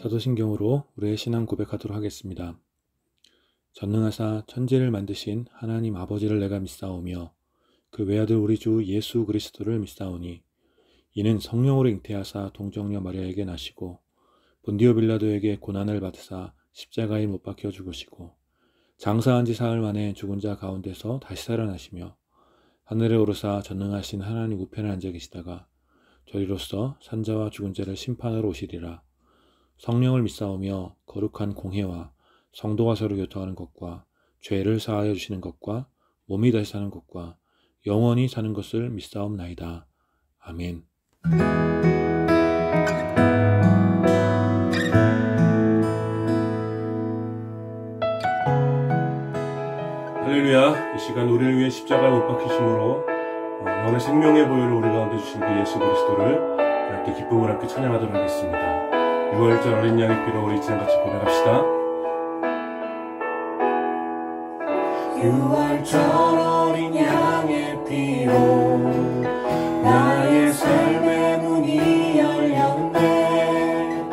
사도신경으로 우리의 신앙 고백하도록 하겠습니다. 전능하사 천지를 만드신 하나님 아버지를 내가 믿사오며 그 외아들 우리 주 예수 그리스도를 믿사오니 이는 성령으로 잉태하사 동정녀 마리아에게 나시고 본디오 빌라도에게 고난을 받으사 십자가에 못 박혀 죽으시고 장사한 지 사흘 만에 죽은 자 가운데서 다시 살아나시며 하늘에 오르사 전능하신 하나님 우편에 앉아 계시다가 저리로서 산자와 죽은 자를 심판하러 오시리라. 성령을 믿사오며 거룩한 공회와 성도가 서로 교통하는 것과 죄를 사하여 주시는 것과 몸이 다시 사는 것과 영원히 사는 것을 믿사옵나이다. 아멘. 할렐루야. 이 시간 우리를 위해 십자가에 못 박히심으로 영원의 생명의 보혈을 우리 가운데 주신 그 예수 그리스도를 함께 기쁨을 함께 찬양하도록 하겠습니다. 6월절 어린 양의 피로 우리 지난같이 고백합시다. 6월절 어린 양의 피로 나의 삶의 문이 열렸네.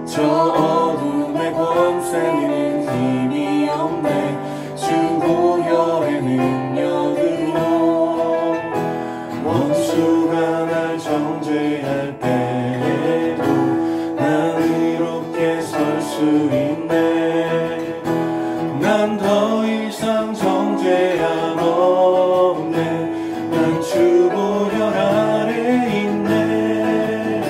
저 어둠의 권세는 힘이 없네. 주 보혈의 능력으로 원수가 날 정죄할 때에도 난 이롭게 설 수 있네. 난 더 이상 정죄함 없네. 난 주 보혈 아래 있네.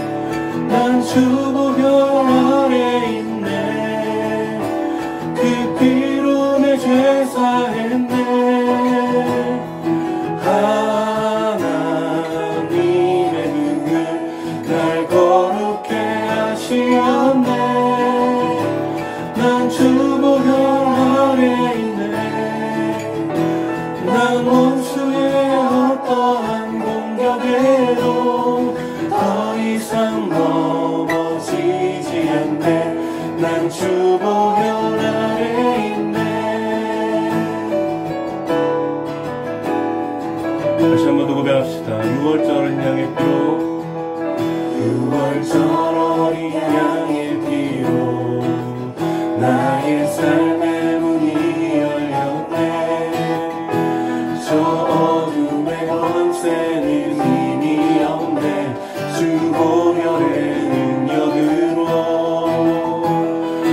난 주 보혈 아래 있네. 그 피로 내 죄 사했네. 하나님의 능을 날 거룩해 하시었네. 난 주 보혈 아래 있네. 난 원수의 어떠한 공격에도 더 이상 넘어지지 않네. 난 주 보혈 아래 있네. 다시 한번 더 고백합시다. 6월절 어린 양의 피로 6월절 어린 양의 피로 나의 삶의 문이 열렸네. 저 어둠의 권세는 힘이 없네. 주 보혈의 능력으로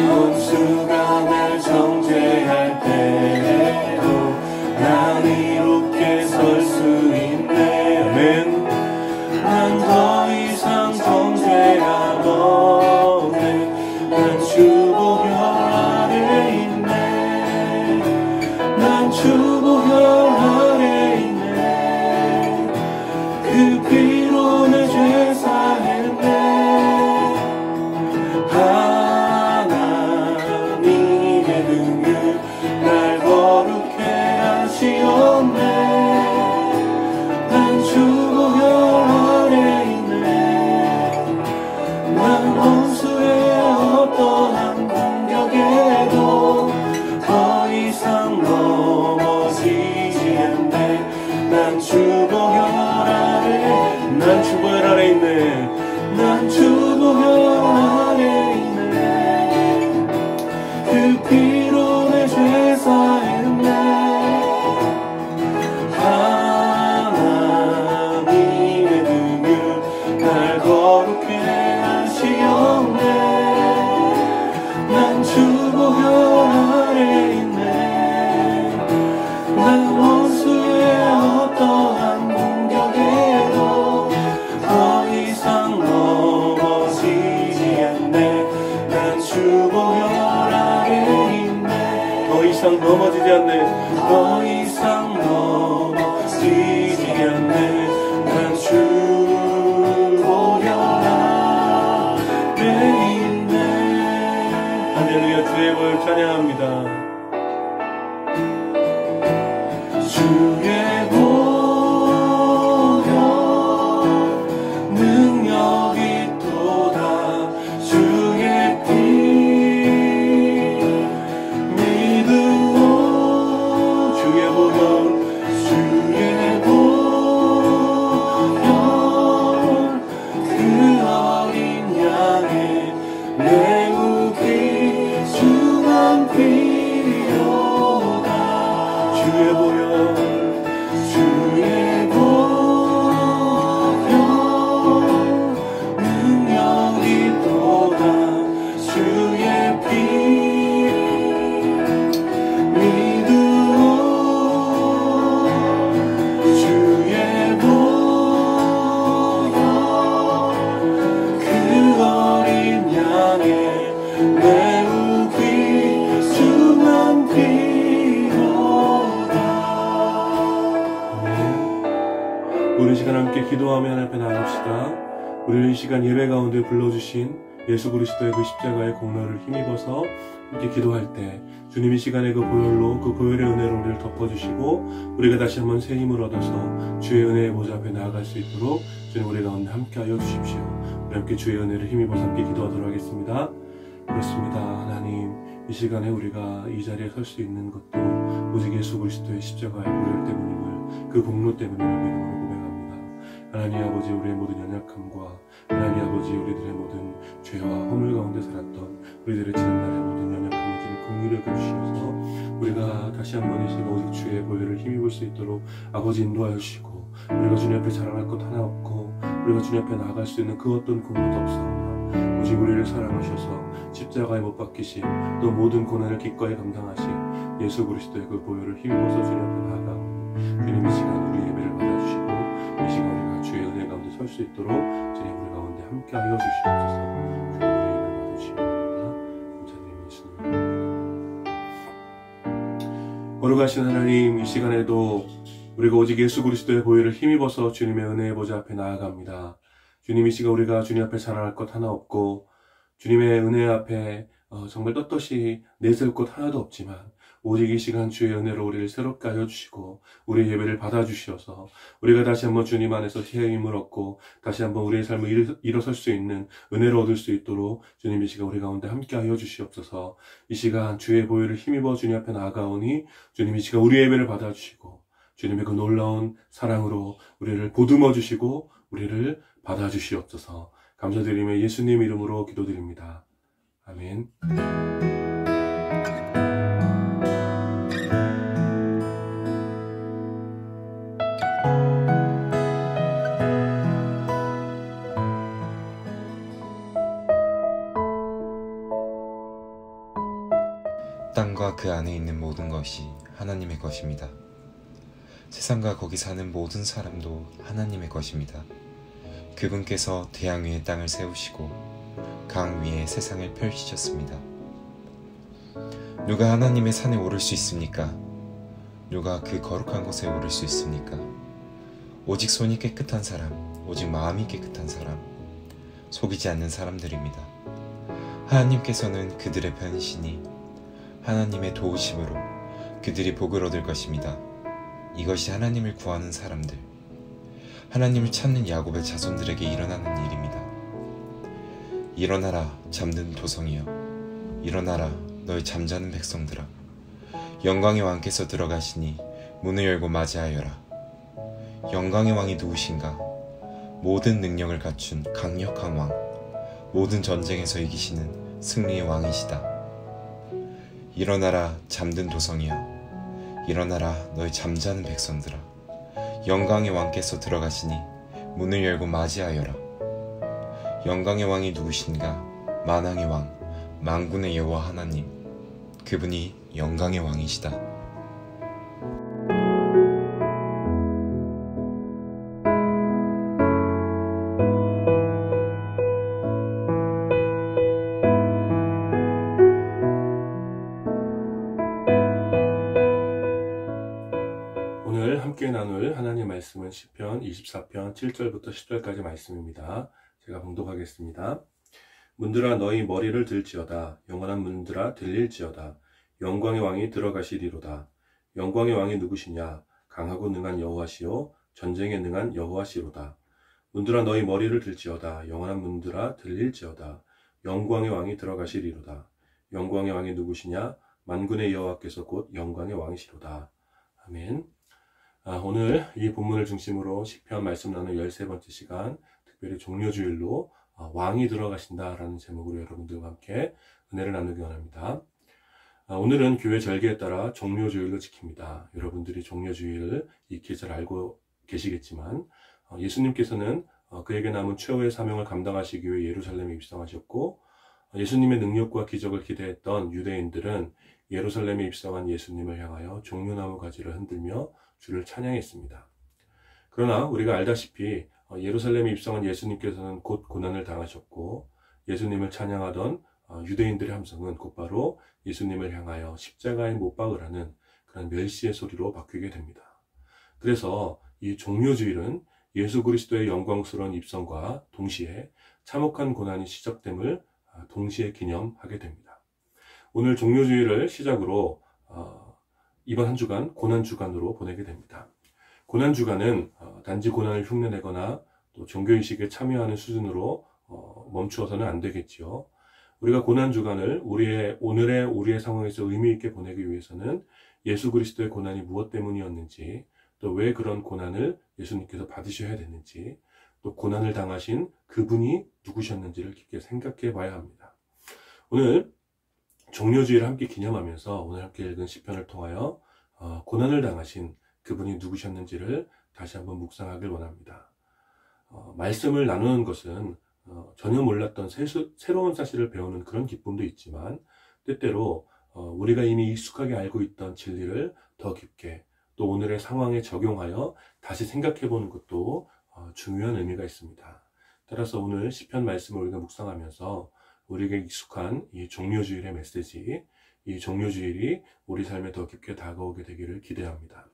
원수가 날 정죄할 때에도 난 이롭게 설 수 있네. 아멘. 난 더 이상 정죄함 없네. 난 주 보혈 아래 있네. 난 주 보혈 아래 있네. 그 피로 내 죄 사했네. 하나님의 능을 날 거룩해 하시었네. 난 주 보혈 아래 있네. 난 원수의 어떠한 공격에도 더 이상 넘어지지 않네. 난 주 보혈 아래, 난 주 보혈 아래 있네. 난 주 보혈 아래 있네. 그 피로 내 죄 사했네. 하나님의 능을 날 거룩해 하시었네. 난 주 보혈 아래 있네. 난 원수의 어떠한 공격에도 더 이상 넘어지지 않네. 난 주 보혈 아래 있네. 더 이상 넘어지지 않네. 더 이상 넘어지지 않네. 난 주 보혈 아래 있네. 할렐루야. 주의 보혈 찬양합니다. 주의 보혈 능력이 또다. 주의 피 믿음으로 주의 보혈 그 어린 양의 내 기도하며 하나님 앞에 나아갑시다. 우리를 이 시간 예배 가운데 불러주신 예수 그리스도의 그 십자가의 공로를 힘입어서 이렇게 기도할 때 주님 이 시간에 그 보혈로 그 보혈의 은혜로 우리를 덮어주시고 우리가 다시 한번 새 힘을 얻어서 주의 은혜의 보좌 앞에 나아갈 수 있도록 주님 우리 가운데 함께하여 주십시오. 우리 함께 주의 은혜를 힘입어서 함께 기도하도록 하겠습니다. 그렇습니다. 하나님, 이 시간에 우리가 이 자리에 설 수 있는 것도 오직 예수 그리스도의 십자가의 보혈 때문임을, 그 공로 때문임을 믿음으로 고백합니다. 하나님 아버지, 우리의 모든 연약함과 하나님 아버지, 우리들의 모든 죄와 허물 가운데 살았던 우리들의 지난날의 모든 연약함을 주님 긍휼히 여겨주셔서 우리가 다시 한번 이 시간 오직 주의 보혈을 힘입을 수 있도록 아버지 인도하여 주시고, 우리가 주님 앞에 자랑할 것 하나 없고 우리가 주님 앞에 나아갈 수 있는 그 어떤 공로도 없사오나 오직 우리를 사랑하셔서 십자가에 못 박히신, 또 모든 고난을 기꺼이 감당하신 예수 그리스도의 그 보혈을 힘입어서 주님 앞에 나아가오니 주님 이 시간 우리 예배를 받아주시고 이 시간 우리가 주의 은혜 가운데 설 수 있도록 주님 우리 가운데 함께하여 주시옵소서. 주님 우리 예배를 받아주시옵니다. 감사드립니다. 예수님. 거룩하신 하나님, 이 시간에도 우리가 오직 예수 그리스도의 보혈을 힘입어서 주님의 은혜의 보좌 앞에 나아갑니다. 주님, 이 시간 우리가 주님 앞에 자랑할 것 하나 없고 주님의 은혜 앞에 정말 떳떳이 내세울 것 하나도 없지만 오직 이 시간 주의 은혜로 우리를 새롭게 하여 주시고 우리의 예배를 받아주시어서 우리가 다시 한번 주님 안에서 새 힘을 얻고 다시 한번 우리의 삶을 일어설 수 있는 은혜를 얻을 수 있도록 주님 이 시간 우리 가운데 함께 하여 주시옵소서. 이 시간 주의 보혈을 힘입어 주님 앞에 나아가오니 주님 이 시간 우리의 예배를 받아주시고 주님의 그 놀라운 사랑으로 우리를 보듬어 주시고 우리를 받아주시옵소서. 감사드리며 예수님 이름으로 기도드립니다. 아멘. 땅과 그 안에 있는 모든 것이 하나님의 것입니다. 세상과 거기 사는 모든 사람도 하나님의 것입니다. 그분께서 대양 위에 땅을 세우시고 강 위에 세상을 펼치셨습니다. 누가 하나님의 산에 오를 수 있습니까? 누가 그 거룩한 곳에 오를 수 있습니까? 오직 손이 깨끗한 사람, 오직 마음이 깨끗한 사람, 속이지 않는 사람들입니다. 하나님께서는 그들의 편이시니 하나님의 도우심으로 그들이 복을 얻을 것입니다. 이것이 하나님을 구하는 사람들, 하나님을 찾는 야곱의 자손들에게 일어나는 일입니다. 일어나라 잠든 도성이여, 일어나라 너희 잠자는 백성들아. 영광의 왕께서 들어가시니 문을 열고 맞이하여라. 영광의 왕이 누구신가? 모든 능력을 갖춘 강력한 왕, 모든 전쟁에서 이기시는 승리의 왕이시다. 일어나라 잠든 도성이여, 일어나라 너희 잠자는 백성들아. 영광의 왕께서 들어가시니 문을 열고 맞이하여라. 영광의 왕이 누구신가? 만왕의 왕, 만군의 여호와 하나님, 그분이 영광의 왕이시다. 오늘 함께 나눌 하나님 말씀은 시편 24편 7절부터 10절까지 말씀입니다. 제가 봉독하겠습니다. 문들아 너희 머리를 들지어다. 영원한 문들아 들릴지어다. 영광의 왕이 들어가시리로다. 영광의 왕이 누구시냐? 강하고 능한 여호와시요 전쟁에 능한 여호와시로다. 문들아 너희 머리를 들지어다. 영원한 문들아 들릴지어다. 영광의 왕이 들어가시리로다. 영광의 왕이 누구시냐? 만군의 여호와께서 곧 영광의 왕이시로다. 아멘. 오늘 이 본문을 중심으로 시편 말씀 나눈 13번째 시간, 특별히 종려주일로 왕이 들어가신다라는 제목으로 여러분들과 함께 은혜를 나누기 원합니다. 오늘은 교회 절기에 따라 종려주일로 지킵니다. 여러분들이 종려주일을 익히 잘 알고 계시겠지만 예수님께서는 그에게 남은 최후의 사명을 감당하시기 위해 예루살렘에 입성하셨고, 예수님의 능력과 기적을 기대했던 유대인들은 예루살렘에 입성한 예수님을 향하여 종려나무 가지를 흔들며 주를 찬양했습니다. 그러나 우리가 알다시피 예루살렘에 입성한 예수님께서는 곧 고난을 당하셨고, 예수님을 찬양하던 유대인들의 함성은 곧바로 예수님을 향하여 십자가에 못 박으라는 그런 멸시의 소리로 바뀌게 됩니다. 그래서 이 종려주일은 예수 그리스도의 영광스러운 입성과 동시에 참혹한 고난이 시작됨을 동시에 기념하게 됩니다. 오늘 종료주일을 시작으로 이번 한 주간 고난주간으로 보내게 됩니다. 고난주간은 단지 고난을 흉내내거나 또 종교의식에 참여하는 수준으로 멈추어서는 안 되겠지요. 우리가 고난주간을 오늘의 우리의 상황에서 의미 있게 보내기 위해서는 예수 그리스도의 고난이 무엇 때문이었는지, 또 왜 그런 고난을 예수님께서 받으셔야 되는지, 또 고난을 당하신 그분이 누구셨는지를 깊게 생각해 봐야 합니다. 오늘 종료주일을 함께 기념하면서 오늘 함께 읽은 시편을 통하여 고난을 당하신 그분이 누구셨는지를 다시 한번 묵상하길 원합니다. 말씀을 나누는 것은 전혀 몰랐던 새로운 사실을 배우는 그런 기쁨도 있지만, 때때로 우리가 이미 익숙하게 알고 있던 진리를 더 깊게 또 오늘의 상황에 적용하여 다시 생각해 보는 것도 중요한 의미가 있습니다. 따라서 오늘 시편 말씀을 우리가 묵상하면서 우리에게 익숙한 이 종료주일의 메시지, 이 종료주일이 우리 삶에 더 깊게 다가오게 되기를 기대합니다.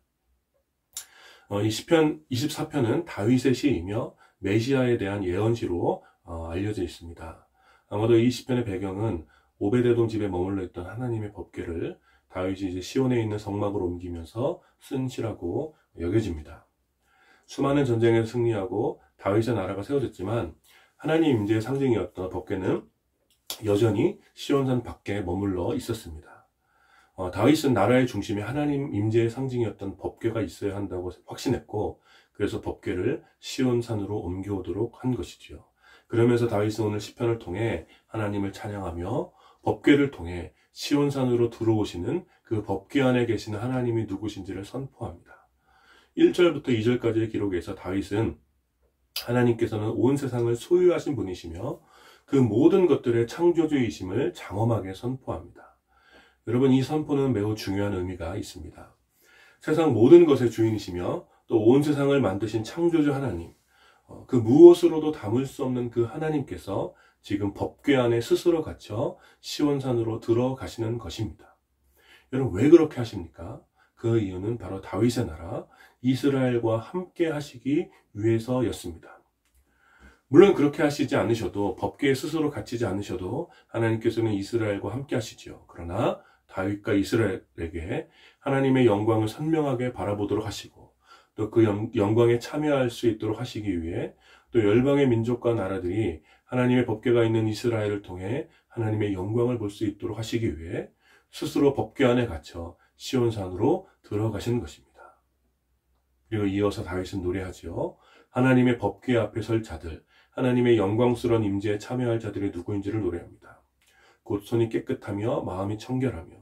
이 시편 24편은 다윗의 시이며 메시아에 대한 예언시로 알려져 있습니다. 아마도 이 시편의 배경은 오베데돔 집에 머물러 있던 하나님의 법궤를 다윗이 이제 시온에 있는 성막으로 옮기면서 쓴 시라고 여겨집니다. 수많은 전쟁에서 승리하고 다윗의 나라가 세워졌지만 하나님 임재의 상징이었던 법궤는 여전히 시온산 밖에 머물러 있었습니다. 다윗은 나라의 중심에 하나님 임재의 상징이었던 법궤가 있어야 한다고 확신했고, 그래서 법궤를 시온산으로 옮겨오도록 한 것이지요. 그러면서 다윗은 오늘 시편을 통해 하나님을 찬양하며 법궤를 통해 시온산으로 들어오시는 그 법궤 안에 계시는 하나님이 누구신지를 선포합니다. 1절부터 2절까지의 기록에서 다윗은 하나님께서는 온 세상을 소유하신 분이시며 그 모든 것들의 창조주이심을 장엄하게 선포합니다. 여러분, 이 선포는 매우 중요한 의미가 있습니다. 세상 모든 것의 주인이시며 또 온 세상을 만드신 창조주 하나님, 그 무엇으로도 담을 수 없는 그 하나님께서 지금 법궤 안에 스스로 갇혀 시온산으로 들어가시는 것입니다. 여러분, 왜 그렇게 하십니까? 그 이유는 바로 다윗의 나라 이스라엘과 함께 하시기 위해서였습니다. 물론 그렇게 하시지 않으셔도, 법궤에 스스로 갇히지 않으셔도 하나님께서는 이스라엘과 함께 하시지요. 그러나 다윗과 이스라엘에게 하나님의 영광을 선명하게 바라보도록 하시고, 또 그 영광에 참여할 수 있도록 하시기 위해, 또 열방의 민족과 나라들이 하나님의 법궤가 있는 이스라엘을 통해 하나님의 영광을 볼 수 있도록 하시기 위해 스스로 법궤 안에 갇혀 시온산으로 들어가시는 것입니다. 그리고 이어서 다윗은 노래하지요. 하나님의 법궤 앞에 설 자들, 하나님의 영광스러운 임재에 참여할 자들이 누구인지를 노래합니다. 곧 손이 깨끗하며 마음이 청결하며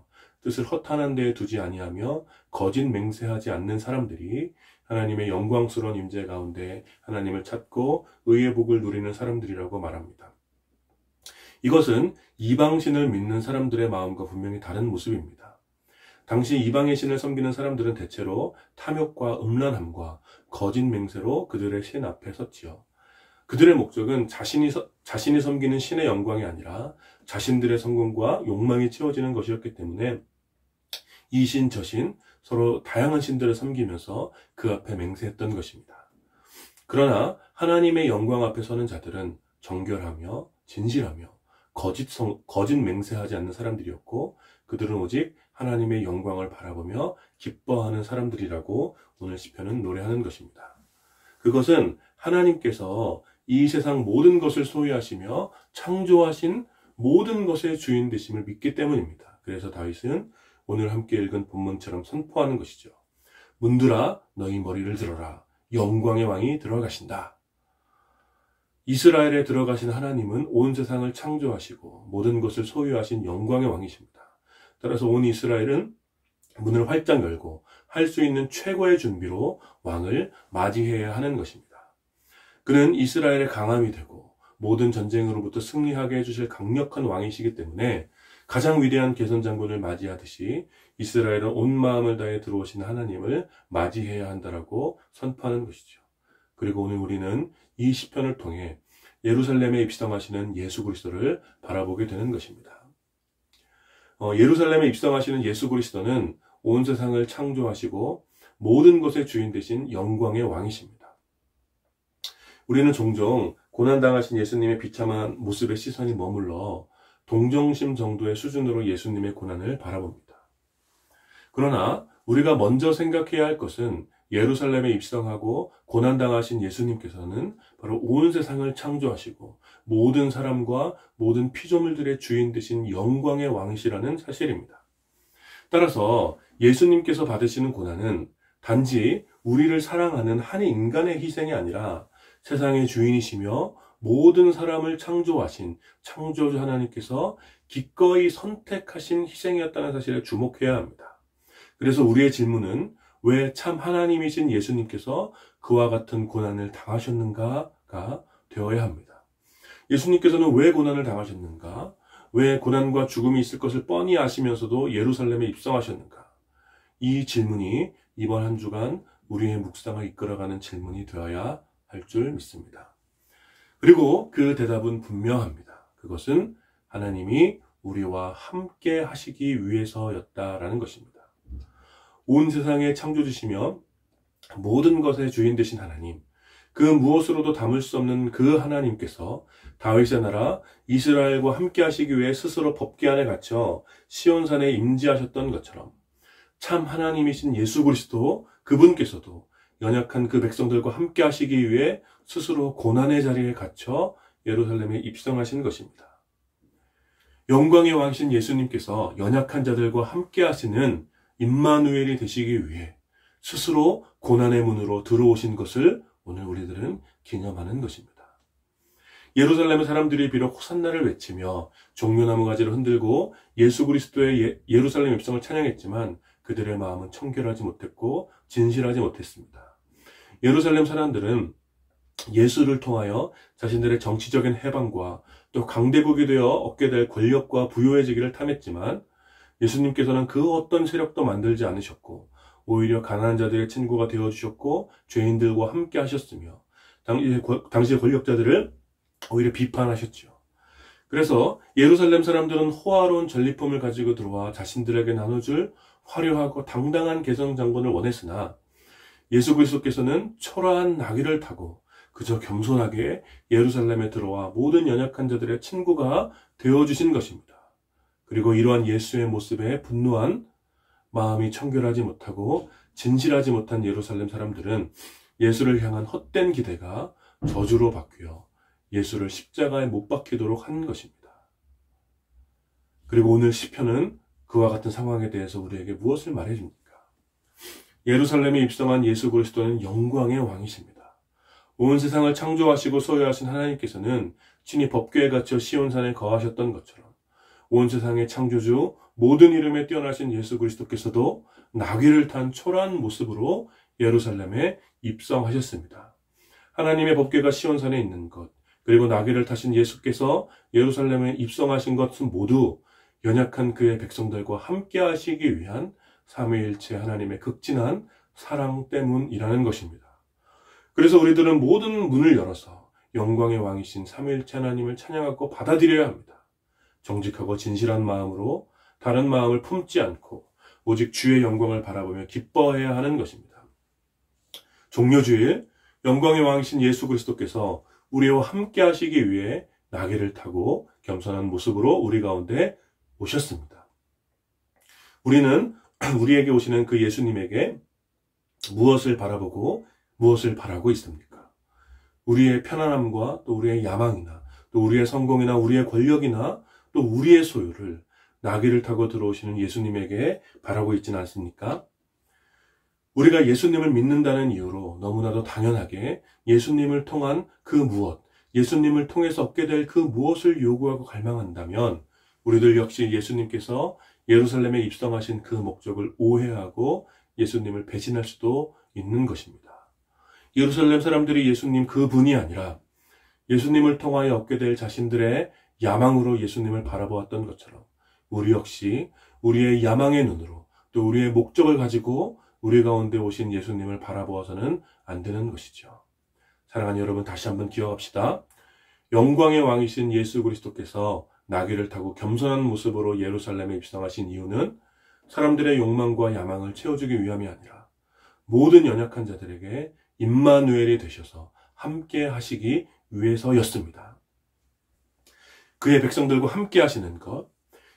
뜻을 허탄한 데에 두지 아니하며 거짓 맹세하지 않는 사람들이 하나님의 영광스러운 임재 가운데 하나님을 찾고 의의 복을 누리는 사람들이라고 말합니다. 이것은 이방신을 믿는 사람들의 마음과 분명히 다른 모습입니다. 당시 이방의 신을 섬기는 사람들은 대체로 탐욕과 음란함과 거짓 맹세로 그들의 신 앞에 섰지요. 그들의 목적은 자신이 섬기는 신의 영광이 아니라 자신들의 성공과 욕망이 채워지는 것이었기 때문에 이 신, 저 신, 서로 다양한 신들을 섬기면서 그 앞에 맹세했던 것입니다. 그러나 하나님의 영광 앞에 서는 자들은 정결하며 진실하며 거짓 맹세하지 않는 사람들이었고, 그들은 오직 하나님의 영광을 바라보며 기뻐하는 사람들이라고 오늘 시편은 노래하는 것입니다. 그것은 하나님께서 이 세상 모든 것을 소유하시며 창조하신 모든 것의 주인 되심을 믿기 때문입니다. 그래서 다윗은 오늘 함께 읽은 본문처럼 선포하는 것이죠. 문들아, 너희 머리를 들어라. 영광의 왕이 들어가신다. 이스라엘에 들어가신 하나님은 온 세상을 창조하시고 모든 것을 소유하신 영광의 왕이십니다. 따라서 온 이스라엘은 문을 활짝 열고 할 수 있는 최고의 준비로 왕을 맞이해야 하는 것입니다. 그는 이스라엘의 강함이 되고 모든 전쟁으로부터 승리하게 해주실 강력한 왕이시기 때문에 가장 위대한 개선장군을 맞이하듯이 이스라엘은 온 마음을 다해 들어오신 하나님을 맞이해야 한다라고 선포하는 것이죠. 그리고 오늘 우리는 이 시편을 통해 예루살렘에 입성하시는 예수 그리스도를 바라보게 되는 것입니다. 예루살렘에 입성하시는 예수 그리스도는 온 세상을 창조하시고 모든 것의 주인 되신 영광의 왕이십니다. 우리는 종종 고난당하신 예수님의 비참한 모습에 시선이 머물러 동정심 정도의 수준으로 예수님의 고난을 바라봅니다. 그러나 우리가 먼저 생각해야 할 것은 예루살렘에 입성하고 고난당하신 예수님께서는 바로 온 세상을 창조하시고 모든 사람과 모든 피조물들의 주인 되신 영광의 왕이시라는 사실입니다. 따라서 예수님께서 받으시는 고난은 단지 우리를 사랑하는 한 인간의 희생이 아니라 세상의 주인이시며 모든 사람을 창조하신 창조주 하나님께서 기꺼이 선택하신 희생이었다는 사실에 주목해야 합니다. 그래서 우리의 질문은 왜 참 하나님이신 예수님께서 그와 같은 고난을 당하셨는가가 되어야 합니다. 예수님께서는 왜 고난을 당하셨는가? 왜 고난과 죽음이 있을 것을 뻔히 아시면서도 예루살렘에 입성하셨는가? 이 질문이 이번 한 주간 우리의 묵상을 이끌어가는 질문이 되어야 할 줄 믿습니다. 그리고 그 대답은 분명합니다. 그것은 하나님이 우리와 함께 하시기 위해서였다라는 것입니다. 온 세상의 창조주시며 모든 것의 주인 되신 하나님, 그 무엇으로도 담을 수 없는 그 하나님께서 다윗의 나라 이스라엘과 함께 하시기 위해 스스로 법궤 안에 갇혀 시온산에 임재하셨던 것처럼 참 하나님이신 예수 그리스도 그분께서도 연약한 그 백성들과 함께 하시기 위해 스스로 고난의 자리에 갇혀 예루살렘에 입성하신 것입니다. 영광의 왕이신 예수님께서 연약한 자들과 함께 하시는 임마누엘이 되시기 위해 스스로 고난의 문으로 들어오신 것을 오늘 우리들은 기념하는 것입니다. 예루살렘의 사람들이 비록 호산나를 외치며 종려나무 가지를 흔들고 예수 그리스도의 예루살렘 입성을 찬양했지만 그들의 마음은 청결하지 못했고 진실하지 못했습니다. 예루살렘 사람들은 예수를 통하여 자신들의 정치적인 해방과 또 강대국이 되어 얻게 될 권력과 부유해지기를 탐했지만 예수님께서는 그 어떤 세력도 만들지 않으셨고 오히려 가난한 자들의 친구가 되어주셨고 죄인들과 함께 하셨으며 당시의 권력자들을 오히려 비판하셨죠. 그래서 예루살렘 사람들은 호화로운 전리품을 가지고 들어와 자신들에게 나눠줄 화려하고 당당한 개성장군을 원했으나 예수 그리스도께서는 초라한 나귀를 타고 그저 겸손하게 예루살렘에 들어와 모든 연약한 자들의 친구가 되어주신 것입니다. 그리고 이러한 예수의 모습에 분노한 마음이 청결하지 못하고 진실하지 못한 예루살렘 사람들은 예수를 향한 헛된 기대가 저주로 바뀌어 예수를 십자가에 못 박히도록 한 것입니다. 그리고 오늘 시편은 그와 같은 상황에 대해서 우리에게 무엇을 말해줍니까? 예루살렘에 입성한 예수 그리스도는 영광의 왕이십니다. 온 세상을 창조하시고 소유하신 하나님께서는 친히 법궤에 갇혀 시온산에 거하셨던 것처럼 온 세상의 창조주 모든 이름에 뛰어나신 예수 그리스도께서도 나귀를 탄 초라한 모습으로 예루살렘에 입성하셨습니다. 하나님의 법궤가 시온산에 있는 것, 그리고 나귀를 타신 예수께서 예루살렘에 입성하신 것은 모두 연약한 그의 백성들과 함께 하시기 위한 삼위일체 하나님의 극진한 사랑 때문이라는 것입니다. 그래서 우리들은 모든 문을 열어서 영광의 왕이신 삼위일체 하나님을 찬양하고 받아들여야 합니다. 정직하고 진실한 마음으로 다른 마음을 품지 않고 오직 주의 영광을 바라보며 기뻐해야 하는 것입니다. 종려주일 영광의 왕이신 예수 그리스도께서 우리와 함께 하시기 위해 나귀를 타고 겸손한 모습으로 우리 가운데 오셨습니다. 우리는 우리에게 오시는 그 예수님에게 무엇을 바라보고 무엇을 바라고 있습니까? 우리의 편안함과 또 우리의 야망이나 또 우리의 성공이나 우리의 권력이나 또 우리의 소유를 나귀를 타고 들어오시는 예수님에게 바라고 있지는 않습니까? 우리가 예수님을 믿는다는 이유로 너무나도 당연하게 예수님을 통한 그 무엇, 예수님을 통해서 얻게 될 그 무엇을 요구하고 갈망한다면 우리들 역시 예수님께서 예루살렘에 입성하신 그 목적을 오해하고 예수님을 배신할 수도 있는 것입니다. 예루살렘 사람들이 예수님 그분이 아니라 예수님을 통하여 얻게 될 자신들의 야망으로 예수님을 바라보았던 것처럼 우리 역시 우리의 야망의 눈으로 또 우리의 목적을 가지고 우리 가운데 오신 예수님을 바라보아서는 안 되는 것이죠. 사랑하는 여러분, 다시 한번 기억합시다. 영광의 왕이신 예수 그리스도께서 나귀를 타고 겸손한 모습으로 예루살렘에 입성하신 이유는 사람들의 욕망과 야망을 채워주기 위함이 아니라 모든 연약한 자들에게 임마누엘이 되셔서 함께 하시기 위해서였습니다. 그의 백성들과 함께 하시는 것,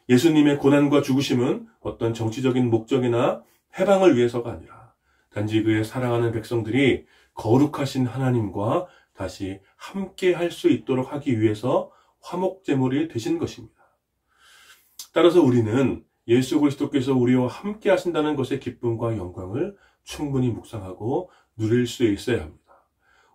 예수님의 고난과 죽으심은 어떤 정치적인 목적이나 해방을 위해서가 아니라 단지 그의 사랑하는 백성들이 거룩하신 하나님과 다시 함께 할 수 있도록 하기 위해서 화목제물이 되신 것입니다. 따라서 우리는 예수 그리스도께서 우리와 함께 하신다는 것의 기쁨과 영광을 충분히 묵상하고 누릴 수 있어야 합니다.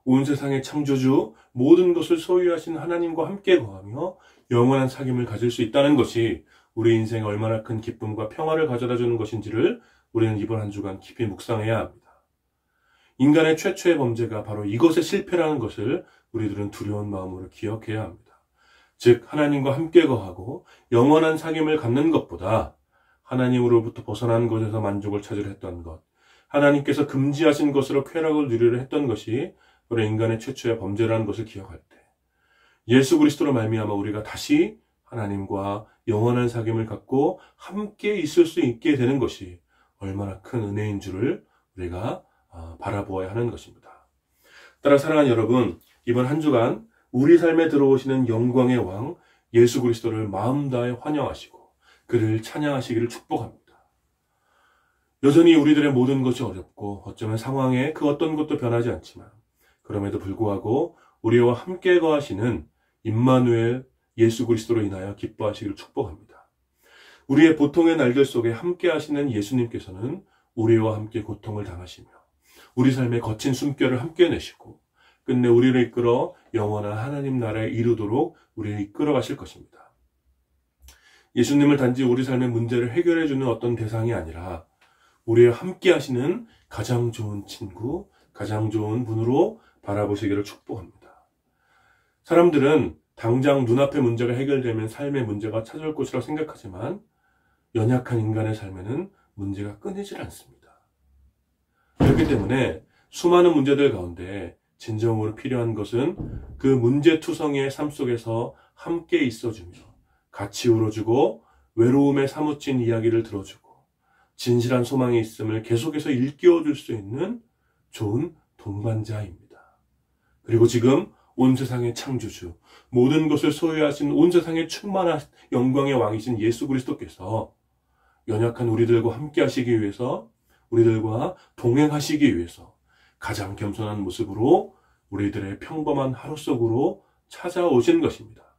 온 세상의 창조주, 모든 것을 소유하신 하나님과 함께 거하며 영원한 사귐을 가질 수 있다는 것이 우리 인생에 얼마나 큰 기쁨과 평화를 가져다 주는 것인지를 우리는 이번 한 주간 깊이 묵상해야 합니다. 인간의 최초의 범죄가 바로 이것의 실패라는 것을 우리들은 두려운 마음으로 기억해야 합니다. 즉 하나님과 함께 거하고 영원한 사귐을 갖는 것보다 하나님으로부터 벗어난 것에서 만족을 찾으려 했던 것, 하나님께서 금지하신 것으로 쾌락을 누리려 했던 것이 바로 인간의 최초의 범죄라는 것을 기억할 때 예수 그리스도로 말미암아 우리가 다시 하나님과 영원한 사귐을 갖고 함께 있을 수 있게 되는 것이 얼마나 큰 은혜인 줄을 우리가 바라보아야 하는 것입니다. 따라 사랑하는 여러분, 이번 한 주간 우리 삶에 들어오시는 영광의 왕 예수 그리스도를 마음 다해 환영하시고 그를 찬양하시기를 축복합니다. 여전히 우리들의 모든 것이 어렵고 어쩌면 상황에 그 어떤 것도 변하지 않지만 그럼에도 불구하고 우리와 함께 거하시는 임마누엘 예수 그리스도로 인하여 기뻐하시기를 축복합니다. 우리의 보통의 날들 속에 함께 하시는 예수님께서는 우리와 함께 고통을 당하시며 우리 삶의 거친 숨결을 함께 내시고 끝내 우리를 이끌어 영원한 하나님 나라에 이르도록 우리를 이끌어 가실 것입니다. 예수님을 단지 우리 삶의 문제를 해결해 주는 어떤 대상이 아니라 우리와 함께 하시는 가장 좋은 친구, 가장 좋은 분으로 바라보시기를 축복합니다. 사람들은 당장 눈앞의 문제가 해결되면 삶의 문제가 찾아올 것이라고 생각하지만 연약한 인간의 삶에는 문제가 끊이질 않습니다. 그렇기 때문에 수많은 문제들 가운데 진정으로 필요한 것은 그 문제투성이의 삶 속에서 함께 있어주며 같이 울어주고 외로움에 사무친 이야기를 들어주고 진실한 소망이 있음을 계속해서 일깨워줄 수 있는 좋은 동반자입니다. 그리고 지금 온 세상의 창조주, 모든 것을 소유하신 온 세상에 충만한 영광의 왕이신 예수 그리스도께서 연약한 우리들과 함께 하시기 위해서, 우리들과 동행하시기 위해서 가장 겸손한 모습으로 우리들의 평범한 하루 속으로 찾아오신 것입니다.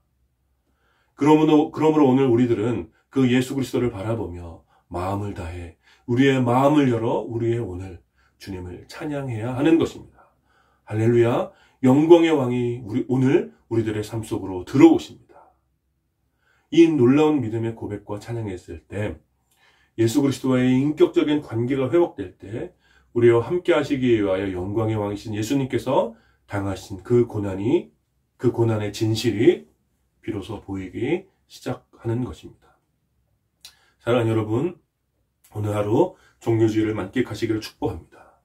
그러므로 오늘 우리들은 그 예수 그리스도를 바라보며 마음을 다해 우리의 마음을 열어 우리의 오늘 주님을 찬양해야 하는 것입니다. 할렐루야, 영광의 왕이 오늘 우리들의 삶 속으로 들어오십니다. 이 놀라운 믿음의 고백과 찬양했을 때 예수 그리스도와의 인격적인 관계가 회복될 때 우리와 함께 하시기 위하여 영광의 왕이신 예수님께서 당하신 그 고난의 진실이 비로소 보이기 시작하는 것입니다. 사랑하는 여러분, 오늘 하루 종료주의를 만끽하시기를 축복합니다.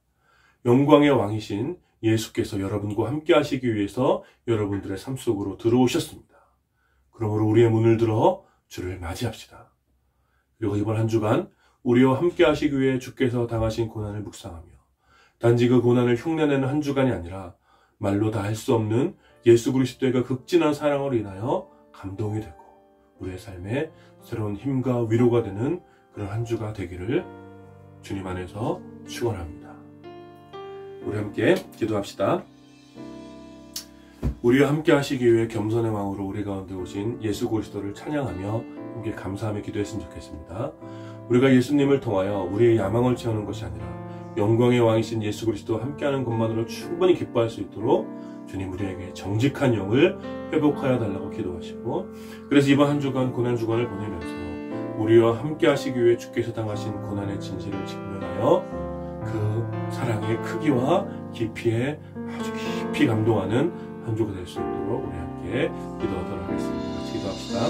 영광의 왕이신 예수께서 여러분과 함께 하시기 위해서 여러분들의 삶 속으로 들어오셨습니다. 그러므로 우리의 문을 들어 주를 맞이합시다. 그리고 이번 한 주간 우리와 함께 하시기 위해 주께서 당하신 고난을 묵상하며 단지 그 고난을 흉내내는 한 주간이 아니라 말로 다 할 수 없는 예수 그리스도의 그 극진한 사랑으로 인하여 감동이 되고 우리의 삶에 새로운 힘과 위로가 되는 그런 한 주가 되기를 주님 안에서 축원합니다. 우리 함께 기도합시다. 우리와 함께 하시기 위해 겸손의 왕으로 우리 가운데 오신 예수 그리스도를 찬양하며 함께 감사하며 기도했으면 좋겠습니다. 우리가 예수님을 통하여 우리의 야망을 채우는 것이 아니라 영광의 왕이신 예수 그리스도와 함께하는 것만으로 충분히 기뻐할 수 있도록 주님 우리에게 정직한 영을 회복하여 달라고 기도하시고, 그래서 이번 한 주간 고난 주간을 보내면서 우리와 함께 하시기 위해 주께서 당하신 고난의 진실을 직면하여 그 사랑의 크기와 깊이에 아주 깊이 감동하는 한 주가 될 수 있도록 우리 함께 기도하도록 하겠습니다. 같이 기도합시다.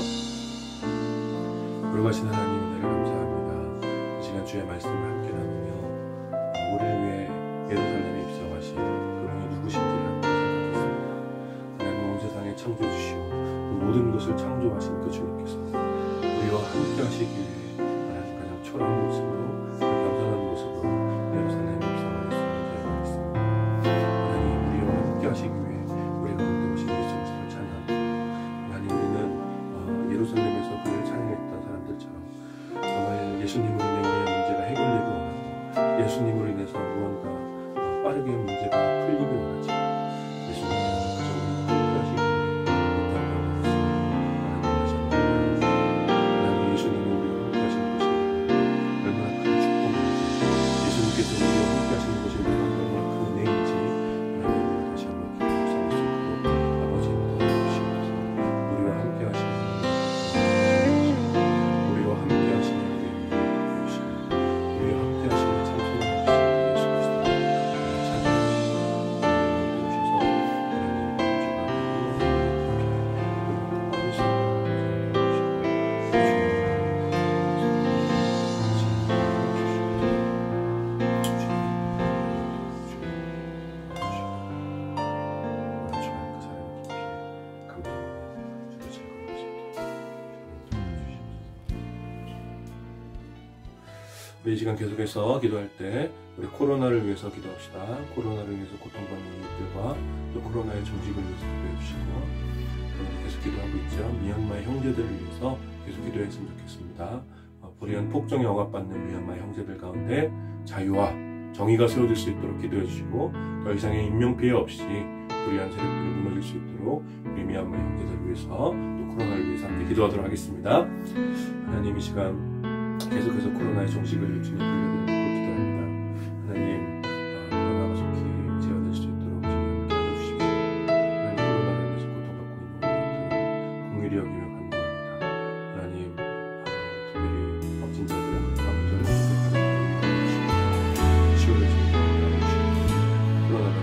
거룩하신 하나님, 은혜를 감사합니다. 이 시간 주의 말씀을 함께 나누며 우리를 위해 예루살렘에 입성하신 그분이 누구신지를 함께 생각했습니다. 하나님, 온 세상에 창조주시오 그 모든 것을 창조하신 그 주님께서 우리와 함께 하시기 위해 하나님 가장 초라한 모습으로 겸손한 모습으로 예루살렘에 입성하셨음을 기억하겠습니다. 하나님, 우리와 함께 하시기 위해 예루살렘에서 그를 찬양했던 사람들처럼 정말 예수님으로 인해 우리의 문제가 해결되기 원하고 예수님으로 인해서 무언가 빠르게 문제가 풀리기 원하지 예수님께서 그저 우리와 함께하시기 하나님 예수님이 우리와 함께하시는 것이 얼마나 큰 축복인지 예수님께서 우리와 함께하시는 것이 얼마나 큰 은혜인지 하나님 다시 한번 기도할 수 있도록 아버지님 도와주시옵소서. 우리와 함께하시는 우리와 함께하시는 우리와 함께하시는 참소만 예수 그리스도 우리 이 시간 계속해서 기도할 때 우리 코로나를 위해서 기도합시다. 코로나를 위해서 고통받는 이웃들과 또 코로나의 종식을 위해서 기도해 주시고 계속 기도하고 있죠. 미얀마의 형제들을 위해서 계속 기도했으면 좋겠습니다. 불의한 폭정에 억압받는 미얀마의 형제들 가운데 자유와 정의가 세워질 수 있도록 기도해 주시고 더 이상의 인명피해 없이 불의한 세력들이 무너질 수 있도록 우리 미얀마의 형제들을 위해서 또 코로나를 위해서 함께 기도하도록 하겠습니다. 하나님 이 시간 계속해서 코로나의 종식을 주님 불러드리고 기도합니다. 하나님 코로나가 속히 제어될 수 있도록 주님 함께 해주십시오. 하나님 코로나로 인해서 고통받고 있는 우리들 공일이 여기며 간구합니다. 하나님 특별히 확진자들의 감정을 치유해 주시고 코로나가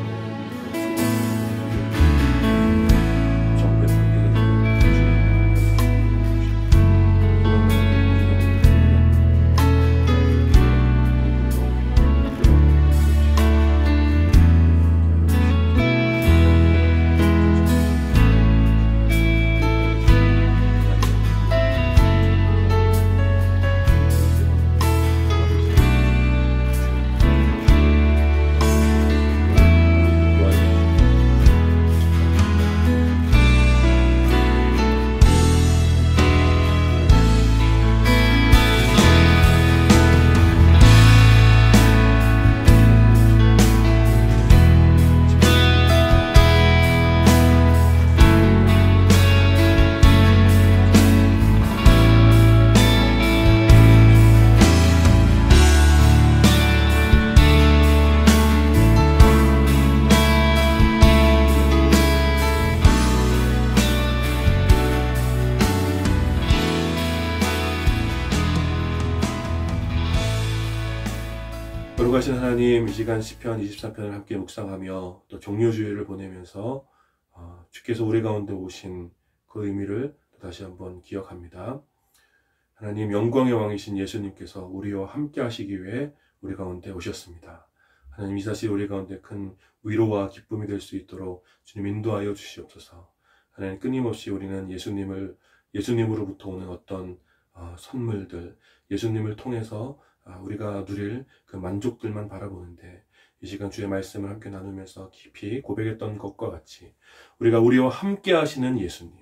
정부의 관계자들을 거룩하신 하나님, 이 시간 시편 24편을 함께 묵상하며 또 종료주일을 보내면서 주께서 우리 가운데 오신 그 의미를 다시 한번 기억합니다. 하나님, 영광의 왕이신 예수님께서 우리와 함께 하시기 위해 우리 가운데 오셨습니다. 하나님, 이 사실 우리 가운데 큰 위로와 기쁨이 될 수 있도록 주님 인도하여 주시옵소서. 하나님, 끊임없이 우리는 예수님으로부터 오는 어떤 선물들, 예수님을 통해서 우리가 누릴 그 만족들만 바라보는데 이 시간 주의 말씀을 함께 나누면서 깊이 고백했던 것과 같이 우리와 함께 하시는 예수님,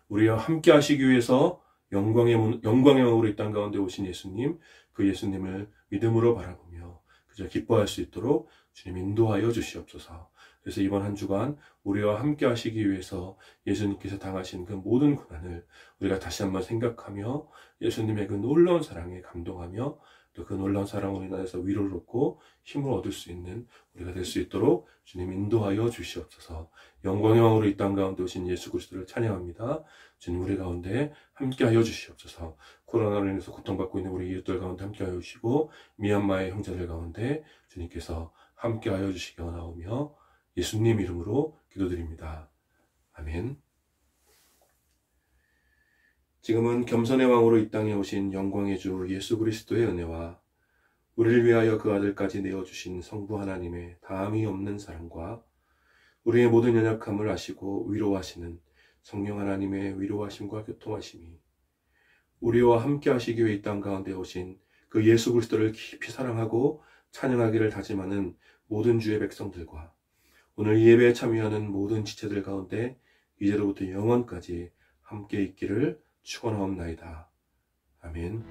우리와 함께 하시기 위해서 영광의 왕으로 이 땅 가운데 오신 예수님, 그 예수님을 믿음으로 바라보며 그저 기뻐할 수 있도록 주님 인도하여 주시옵소서. 그래서 이번 한 주간 우리와 함께 하시기 위해서 예수님께서 당하신 그 모든 고난을 우리가 다시 한번 생각하며 예수님의 그 놀라운 사랑에 감동하며 또 그 놀라운 사랑으로 인하여서 위로를 얻고 힘을 얻을 수 있는 우리가 될 수 있도록 주님 인도하여 주시옵소서. 영광의 왕으로 이 땅 가운데 오신 예수 그리스도를 찬양합니다. 주님 우리 가운데 함께하여 주시옵소서. 코로나로 인해서 고통받고 있는 우리 이웃들 가운데 함께하여 주시고 미얀마의 형제들 가운데 주님께서 함께하여 주시기 원하오며 예수님 이름으로 기도드립니다. 아멘. 지금은 겸손의 왕으로 이 땅에 오신 영광의 주 예수 그리스도의 은혜와 우리를 위하여 그 아들까지 내어주신 성부 하나님의 다함이 없는 사랑과 우리의 모든 연약함을 아시고 위로하시는 성령 하나님의 위로하심과 교통하심이 우리와 함께 하시기 위해 이 땅 가운데 오신 그 예수 그리스도를 깊이 사랑하고 찬양하기를 다짐하는 모든 주의 백성들과 오늘 이 예배에 참여하는 모든 지체들 가운데 이제로부터 영원까지 함께 있기를 축원하옵나이다. 아멘.